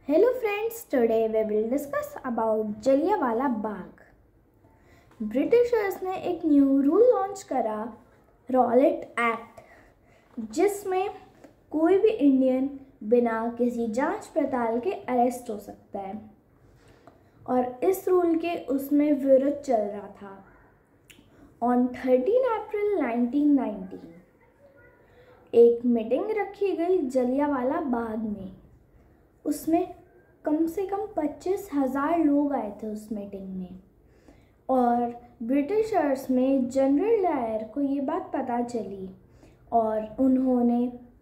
Hello friends, today we will discuss about Jallianwala Bagh. Britishers ने एक new rule launch करा, Rowlatt act, जिसमें कोई भी इंडियन बिना किसी जांच पड़ताल के अरेस्ट हो सकता है। और इस रूल के उसमें विरोध चल रहा था। ऑन 13 अप्रैल 1919 एक मीटिंग रखी गई जलियांवाला बाग में। उसमें कम से कम 25,000 लोग आए थे उस मीटिंग में। और ब्रिटिशर्स में जनरल डायर को ये बात पता चली और उन्होंने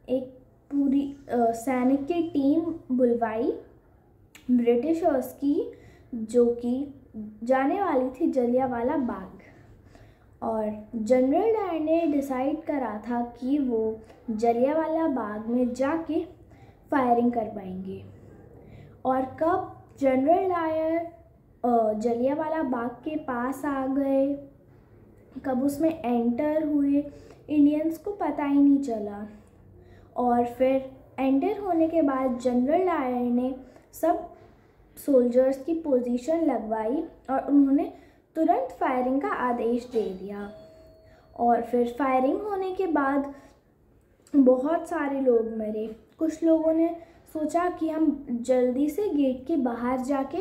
एक पूरी सैनिक की टीम बुलवाई ब्रिटिशर्स की, जो कि जाने वाली थी जलियांवाला बाग। और जनरल डायर ने डिसाइड करा था कि वो जलियांवाला बाग में जाके फायरिंग करवाएंगे। और कब जनरल डायर जलियांवाला बाग के पास आ गए, कब उसमें एंटर हुए, इंडियंस को पता ही नहीं चला। और फिर एंटर होने के बाद जनरल डायर ने सब सोल्जर्स की पोजीशन लगवाई और उन्होंने तुरंत फायरिंग का आदेश दे दिया। और फिर फायरिंग होने के बाद बहुत सारे लोग मरे। कुछ लोगों ने सोचा कि हम जल्दी से गेट के बाहर जाके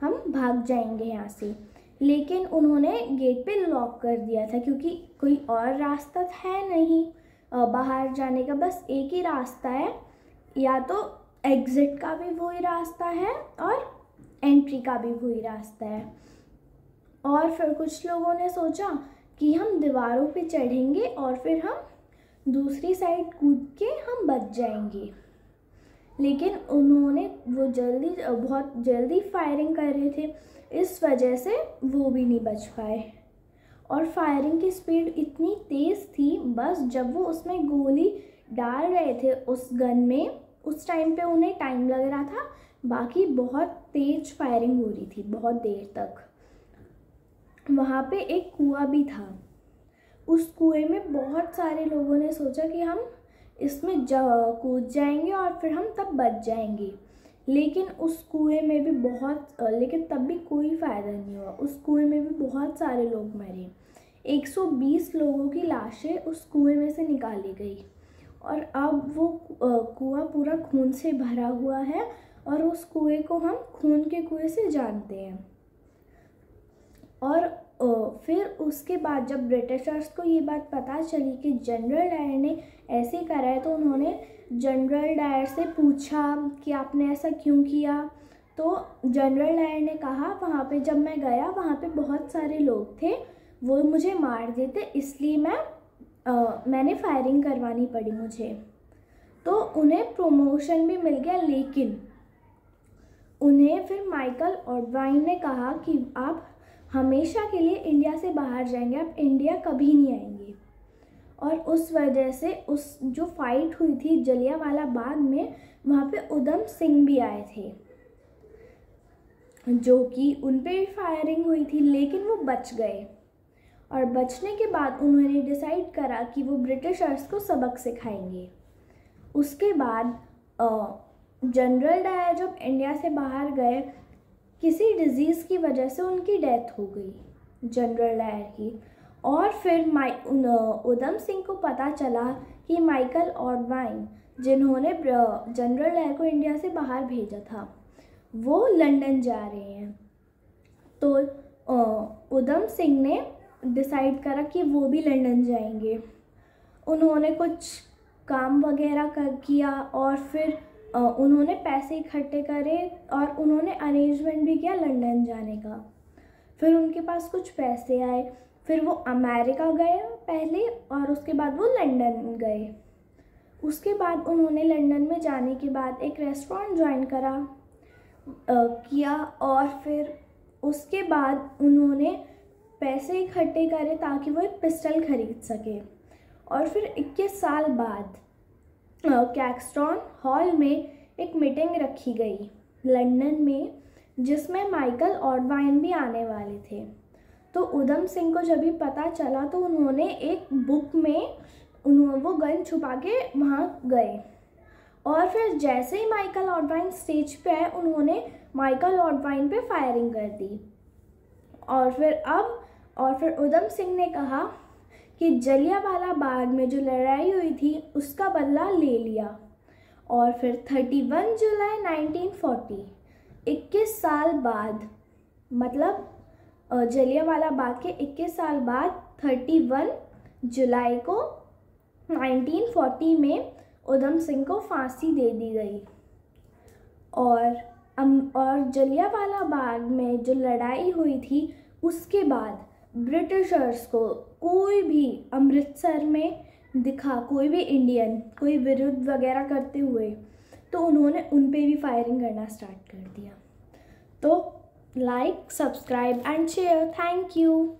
हम भाग जाएंगे यहाँ से, लेकिन उन्होंने गेट पे लॉक कर दिया था क्योंकि कोई और रास्ता है नहीं बाहर जाने का। बस एक ही रास्ता है, या तो एग्ज़िट का भी वही रास्ता है और एंट्री का भी वही रास्ता है। और फिर कुछ लोगों ने सोचा कि हम दीवारों पे चढ़ेंगे और फिर हम दूसरी साइड कूद के हम बच जाएंगे, लेकिन उन्होंने बहुत जल्दी फायरिंग कर रहे थे, इस वजह से वो भी नहीं बच पाए। और फायरिंग की स्पीड इतनी तेज़ थी, बस जब वो उसमें गोली डाल रहे थे उस गन में, उस टाइम पे उन्हें टाइम लग रहा था, बाकी बहुत तेज़ फायरिंग हो रही थी बहुत देर तक। वहाँ पे एक कुआं भी था। उस कुएं में बहुत सारे लोगों ने सोचा कि हम इसमें कूद जाएंगे और फिर हम तब बच जाएंगे, लेकिन उस कुएं में भी लेकिन तब भी कोई फ़ायदा नहीं हुआ। उस कुएं में भी बहुत सारे लोग मरे। 120 लोगों की लाशें उस कुएं में से निकाली गई। और अब वो कुआं पूरा खून से भरा हुआ है और उस कुएं को हम खून के कुएं से जानते हैं। और फिर उसके बाद जब ब्रिटिशर्स को ये बात पता चली कि जनरल डायर ने ऐसे करा है, तो उन्होंने जनरल डायर से पूछा कि आपने ऐसा क्यों किया। तो जनरल डायर ने कहा, वहाँ पे जब मैं गया वहाँ पे बहुत सारे लोग थे, वो मुझे मार देते, इसलिए मैंने फायरिंग करवानी पड़ी मुझे। तो उन्हें प्रमोशन भी मिल गया, लेकिन उन्हें फिर माइकल ऑर्डवाइन ने कहा कि आप हमेशा के लिए इंडिया से बाहर जाएंगे, आप इंडिया कभी नहीं आएंगे। और उस वजह से उस जो फाइट हुई थी जलियांवाला बाग में, वहाँ पे उधम सिंह भी आए थे, जो कि उन पे भी फायरिंग हुई थी, लेकिन वो बच गए। और बचने के बाद उन्होंने डिसाइड करा कि वो ब्रिटिशर्स को सबक सिखाएंगे। उसके बाद जनरल डायर जब इंडिया से बाहर गए, किसी डिज़ीज़ की वजह से उनकी डेथ हो गई जनरल डायर की। और फिर उधम सिंह को पता चला कि माइकल ऑर्डवाइन, जिन्होंने जनरल डायर को इंडिया से बाहर भेजा था, वो लंदन जा रहे हैं। तो उधम सिंह ने डिसाइड करा कि वो भी लंदन जाएंगे। उन्होंने कुछ काम वगैरह किया और फिर उन्होंने पैसे इकट्ठे करे और उन्होंने अरेंजमेंट भी किया लंदन जाने का। फिर उनके पास कुछ पैसे आए, फिर वो अमेरिका गए पहले और उसके बाद वो लंदन गए। उसके बाद उन्होंने लंदन में जाने के बाद एक रेस्टोरेंट ज्वाइन किया और फिर उसके बाद उन्होंने पैसे इकट्ठे करे ताकि वो एक पिस्टल खरीद सके। और फिर 21 साल बाद कैक्सटन हॉल में एक मीटिंग रखी गई लंदन में, जिसमें माइकल ऑर्डवाइन भी आने वाले थे। तो उधम सिंह को जब भी पता चला तो उन्होंने एक बुक में वो गन छुपा के वहाँ गए और फिर जैसे ही माइकल ऑडवाइन स्टेज पे आए, उन्होंने माइकल ऑडवाइन पे फायरिंग कर दी। और फिर उधम सिंह ने कहा कि जलियांवाला बाग में जो लड़ाई हुई थी उसका बदला ले लिया। और फिर 31 जुलाई 1940, 21 साल बाद, मतलब जलियांवाला बाग के 21 साल बाद 31 जुलाई को 1940 में उधम सिंह को फांसी दे दी गई। और जलियांवाला बाग में जो लड़ाई हुई थी उसके बाद ब्रिटिशर्स को कोई भी अमृतसर में दिखा, कोई भी इंडियन कोई विरोध वगैरह करते हुए, तो उन्होंने उन पे भी फायरिंग करना स्टार्ट कर दिया। तो like, subscribe and share. Thank you.